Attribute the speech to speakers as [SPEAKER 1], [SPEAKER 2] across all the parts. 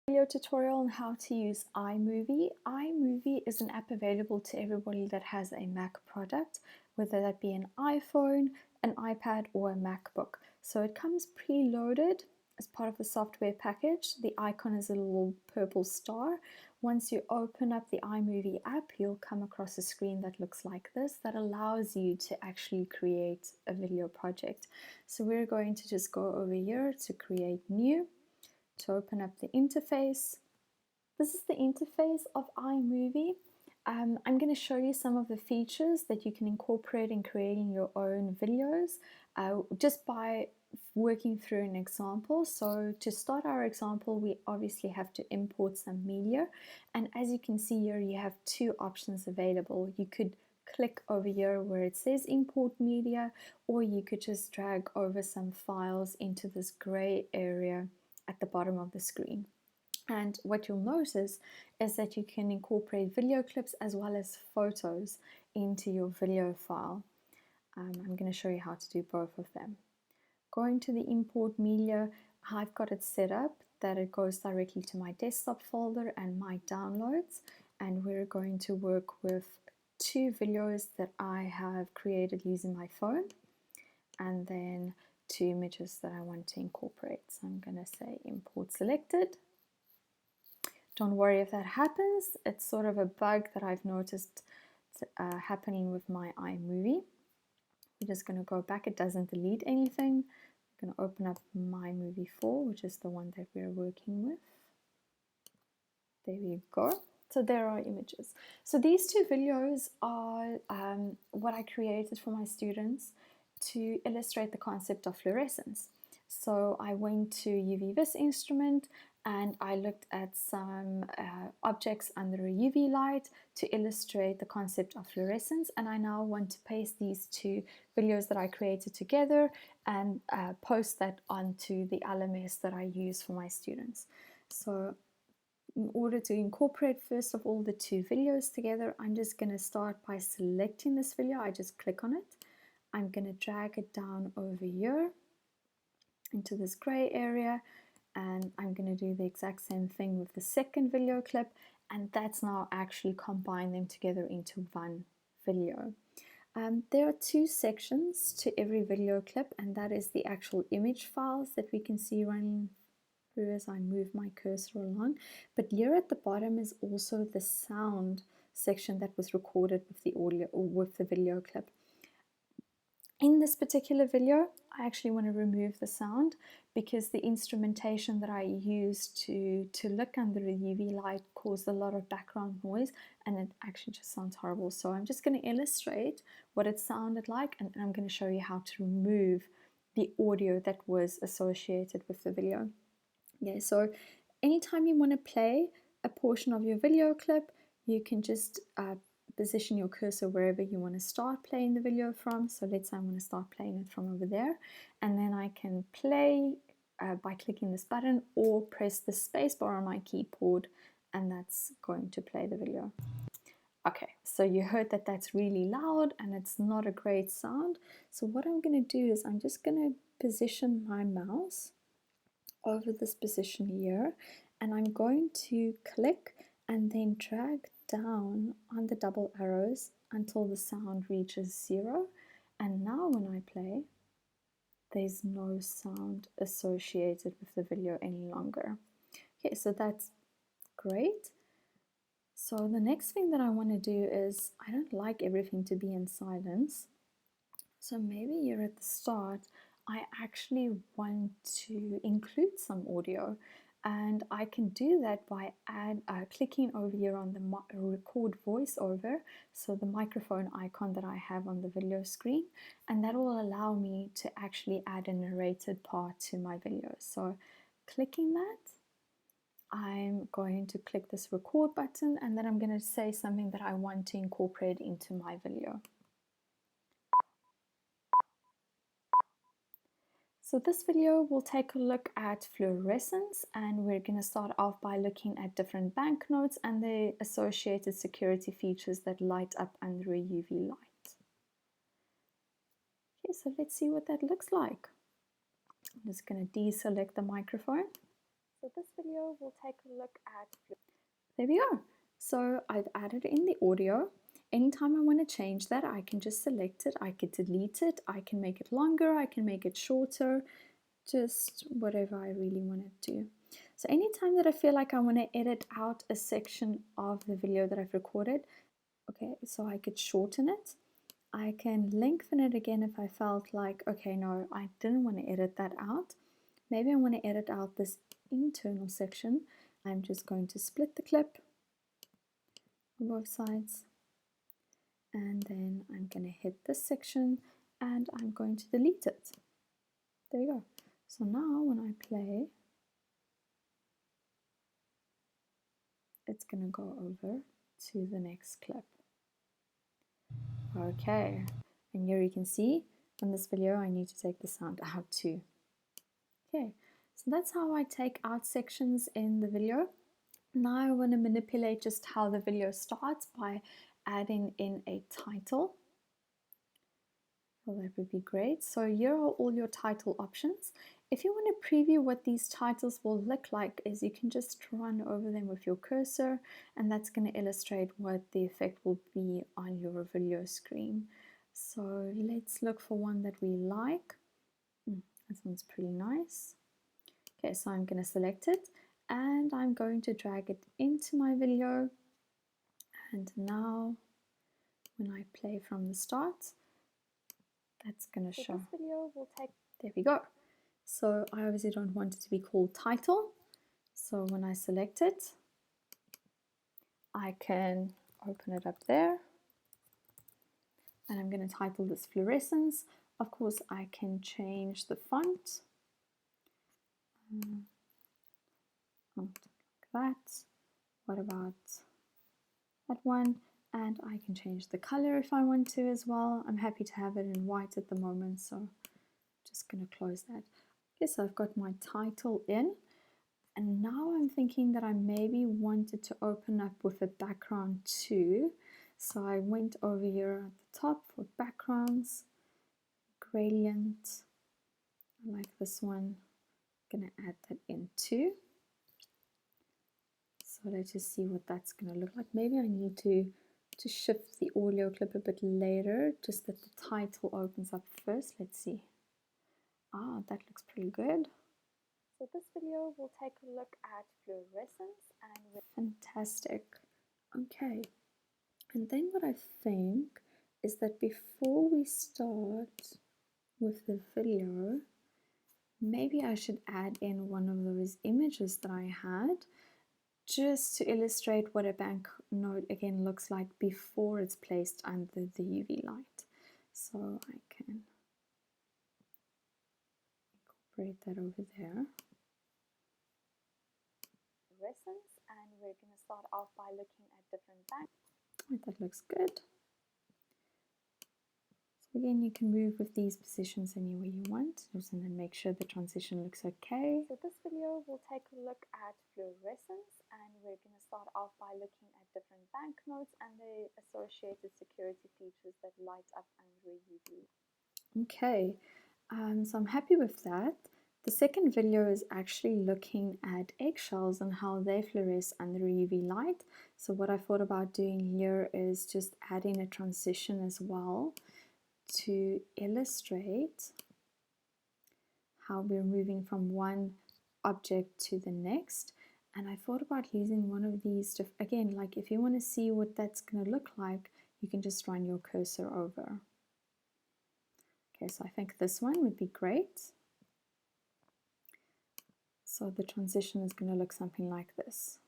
[SPEAKER 1] Video tutorial on how to use iMovie. iMovie is an app available to everybody that has a Mac product, whether that be an iPhone, an iPad, or a MacBook. So it comes preloaded as part of the software package. The icon is a little purple star. Once you open up the iMovie app, you'll come across a screen that looks like this that allows you to actually create a video project. So we're going to just go over here to create new. To open up the interface. This is the interface of iMovie. I'm going to show you some of the features that you can incorporate in creating your own videos just by working through an example. So to start our example, we obviously have to import some media, and as you can see here, you have two options available. You could click over here where it says import media, or you could just drag over some files into this gray area at the bottom of the screen. And what you'll notice is that you can incorporate video clips as well as photos into your video file. I'm going to show you how to do both of them. Going to the import media, I've got it set up that it goes directly to my desktop folder and my downloads, and we're going to work with two videos that I have created using my phone, and then two images that I want to incorporate. So I'm going to say import selected. Don't worry if that happens. It's sort of a bug that I've noticed happening with my iMovie. We're just going to go back. It doesn't delete anything. I'm going to open up my movie 4, which is the one that we're working with. There we go. So there are images. So these two videos are what I created for my students to illustrate the concept of fluorescence. So I went to UV-Vis instrument and I looked at some objects under a UV light to illustrate the concept of fluorescence, and I now want to paste these two videos that I created together and post that onto the LMS that I use for my students. So in order to incorporate first of all the two videos together, I'm just going to start by selecting this video. I just click on it. I'm going to drag it down over here into this gray area, and I'm going to do the exact same thing with the second video clip, and that's now actually combine them together into one video. There are two sections to every video clip, and that is the actual image files that we can see running through as I move my cursor along. But here at the bottom is also the sound section that was recorded with the audio or with the video clip. In this particular video, I actually want to remove the sound because the instrumentation that I used to look under the UV light caused a lot of background noise, and it actually just sounds horrible. So I'm just going to illustrate what it sounded like, and I'm going to show you how to remove the audio that was associated with the video. Yeah, so anytime you want to play a portion of your video clip, you can just position your cursor wherever you want to start playing the video from. So let's say I want to start playing it from over there, and then I can play by clicking this button or press the space bar on my keyboard, and that's going to play the video. Okay, so you heard that that's really loud and it's not a great sound. So what I'm going to do is I'm just going to position my mouse over this position here, and I'm going to click and then drag down on the double arrows until the sound reaches 0. And now when I play, there's no sound associated with the video any longer. Okay, so that's great. So the next thing that I want to do is, I don't like everything to be in silence. So maybe here at the start, I actually want to include some audio, and I can do that by clicking over here on the record voiceover, so the microphone icon that I have on the video screen, and that will allow me to actually add a narrated part to my video. So clicking that, I'm going to click this record button, and then I'm going to say something that I want to incorporate into my video. So this video will take a look at fluorescence, and we're going to start off by looking at different banknotes and the associated security features that light up under a UV light. Okay, so let's see what that looks like. I'm just going to deselect the microphone. So this video will take a look at... There we go. So I've added in the audio. Anytime I want to change that, I can just select it. I can delete it. I can make it longer. I can make it shorter. Just whatever I really want to do. So anytime that I feel like I want to edit out a section of the video that I've recorded, okay, so I could shorten it. I can lengthen it again if I felt like, okay, no, I didn't want to edit that out. Maybe I want to edit out this internal section. I'm just going to split the clip on both sides. And then I'm going to hit this section and I'm going to delete it. There we go. So now when I play, it's going to go over to the next clip. Okay, and here you can see in this video I need to take the sound out too. Okay, so that's how I take out sections in the video. Now I want to manipulate just how the video starts by adding in a title. Well, that would be great. So here are all your title options. If you want to preview what these titles will look like, is you can just run over them with your cursor, and that's going to illustrate what the effect will be on your video screen. So let's look for one that we like. This one's pretty nice. Okay, so I'm going to select it and I'm going to drag it into my video. And now when I play from the start, that's going to show. This video will take... There we go. So I obviously don't want it to be called title. So when I select it, I can open it up there. And I'm going to title this fluorescence. Of course, I can change the font. Like that. What about that one? And I can change the color if I want to as well. I'm happy to have it in white at the moment, so just going to close that. Okay, so I've got my title in, and now I'm thinking that I maybe wanted to open up with a background too. So I went over here at the top for backgrounds, gradient. I like this one. I'm going to add that in too. So let's just see what that's going to look like. Maybe I need to shift the audio clip a bit later, just that the title opens up first. Let's see. Ah, that looks pretty good. So this video will take a look at fluorescence and... Fantastic. Okay. And then what I think is that before we start with the video, maybe I should add in one of those images that I had, just to illustrate what a banknote again looks like before it's placed under the UV light. So I can incorporate that over there. Fluorescence, and we're going to start off by looking at different banknotes. That looks good. So again, you can move with these positions any way you want, just and then make sure the transition looks okay. So this video will take a look at fluorescence, and we're going to start off by looking at different banknotes and the associated security features that light up under UV. Okay, so I'm happy with that. The second video is actually looking at eggshells and how they fluoresce under UV light. So what I thought about doing here is just adding a transition as well to illustrate how we're moving from one object to the next. And I thought about using one of these, again, like if you want to see what that's going to look like, you can just run your cursor over. Okay, so I think this one would be great. So the transition is going to look something like this.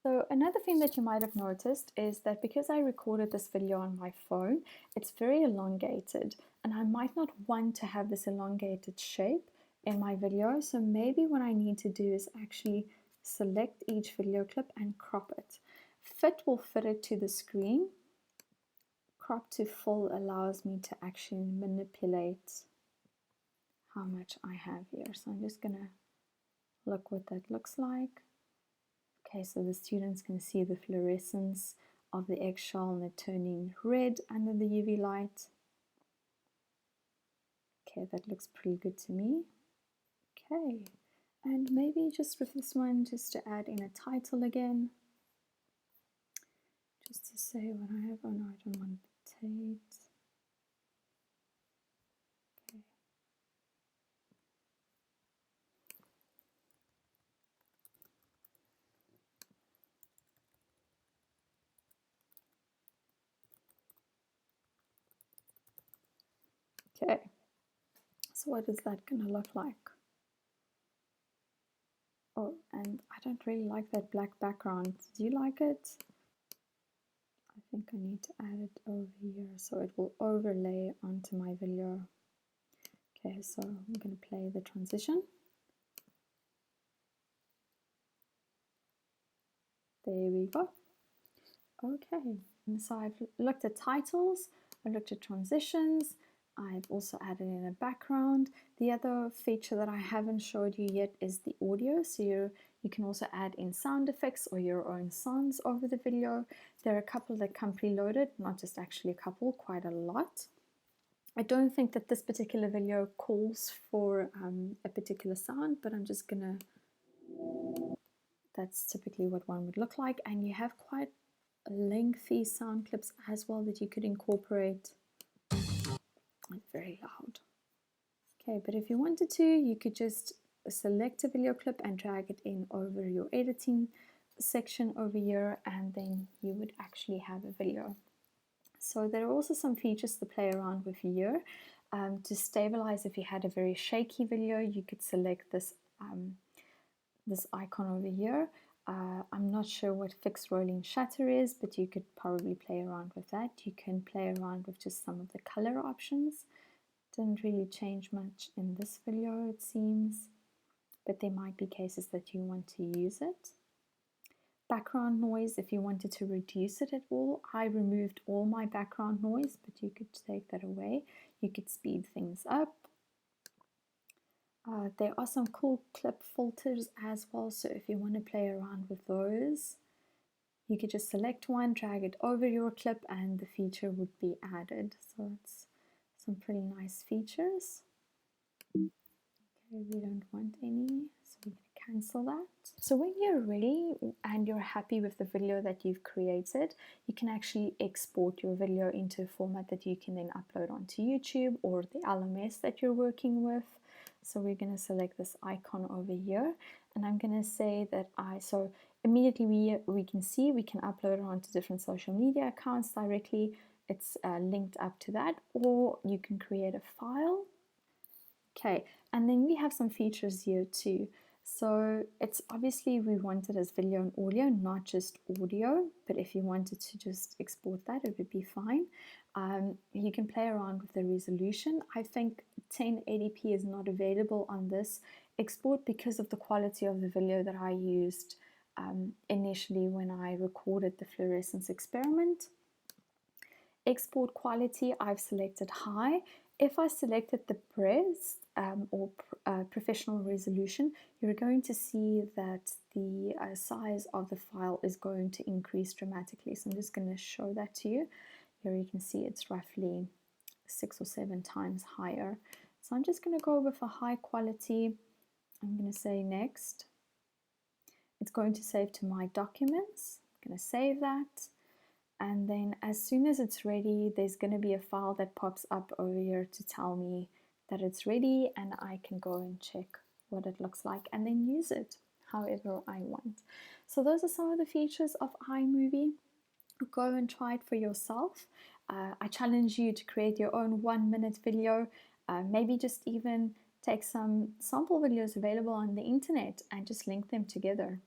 [SPEAKER 1] So another thing that you might have noticed is that because I recorded this video on my phone, it's very elongated, and I might not want to have this elongated shape in my video. So maybe what I need to do is actually select each video clip and crop it. Fit will fit it to the screen. Crop to full allows me to actually manipulate how much I have here. So I'm just gonna look what that looks like. Okay, so the students can see the fluorescence of the eggshell and it turning red under the UV light. Okay, that looks pretty good to me. Okay, and maybe just with this one, just to add in a title again, just to say what I have. Oh no, I don't want potato. Okay, so what is that going to look like? Oh, and I don't really like that black background. Do you like it? I think I need to add it over here so it will overlay onto my video. Okay, so I'm going to play the transition. There we go. Okay, so I've looked at titles, I looked at transitions, I've also added in a background. The other feature that I haven't showed you yet is the audio, so you can also add in sound effects or your own sounds over the video. There are a couple that come preloaded, not just actually a couple, quite a lot. I don't think that this particular video calls for a particular sound, but I'm just gonna, that's typically what one would look like, and you have quite lengthy sound clips as well that you could incorporate. It's very loud. Okay, but if you wanted to, you could just select a video clip and drag it in over your editing section over here, and then you would actually have a video. So there are also some features to play around with here. To stabilize, if you had a very shaky video, you could select this this icon over here. I'm not sure what fixed rolling shutter is, but you could probably play around with that. You can play around with just some of the color options. Didn't really change much in this video, it seems, but there might be cases that you want to use it. Background noise, if you wanted to reduce it at all, I removed all my background noise, but you could take that away. You could speed things up. There are some cool clip filters as well, so if you want to play around with those, you could just select one, drag it over your clip, and the feature would be added. So it's some pretty nice features. Okay, we don't want any, so we're going to cancel that. So when you're ready and you're happy with the video that you've created, you can actually export your video into a format that you can then upload onto YouTube or the LMS that you're working with. So we're going to select this icon over here, and I'm going to say that so immediately we can see we can upload it onto different social media accounts directly. It's linked up to that, or you can create a file. Okay, and then we have some features here too. So it's obviously we want it as video and audio, not just audio, but if you wanted to just export that, it would be fine. You can play around with the resolution. I think 1080p is not available on this export because of the quality of the video that I used initially when I recorded the fluorescence experiment. Export quality, I've selected high. If I selected the press or professional resolution, you're going to see that the size of the file is going to increase dramatically. So I'm just going to show that to you. Here you can see it's roughly 6 or 7 times higher. So I'm just going to go with a high quality. I'm going to say next. It's going to save to my documents. I'm going to save that. And then as soon as it's ready, there's going to be a file that pops up over here to tell me that it's ready, and I can go and check what it looks like and then use it however I want. So those are some of the features of iMovie. Go and try it for yourself. I challenge you to create your own 1-minute video. Maybe just even take some sample videos available on the internet and just link them together.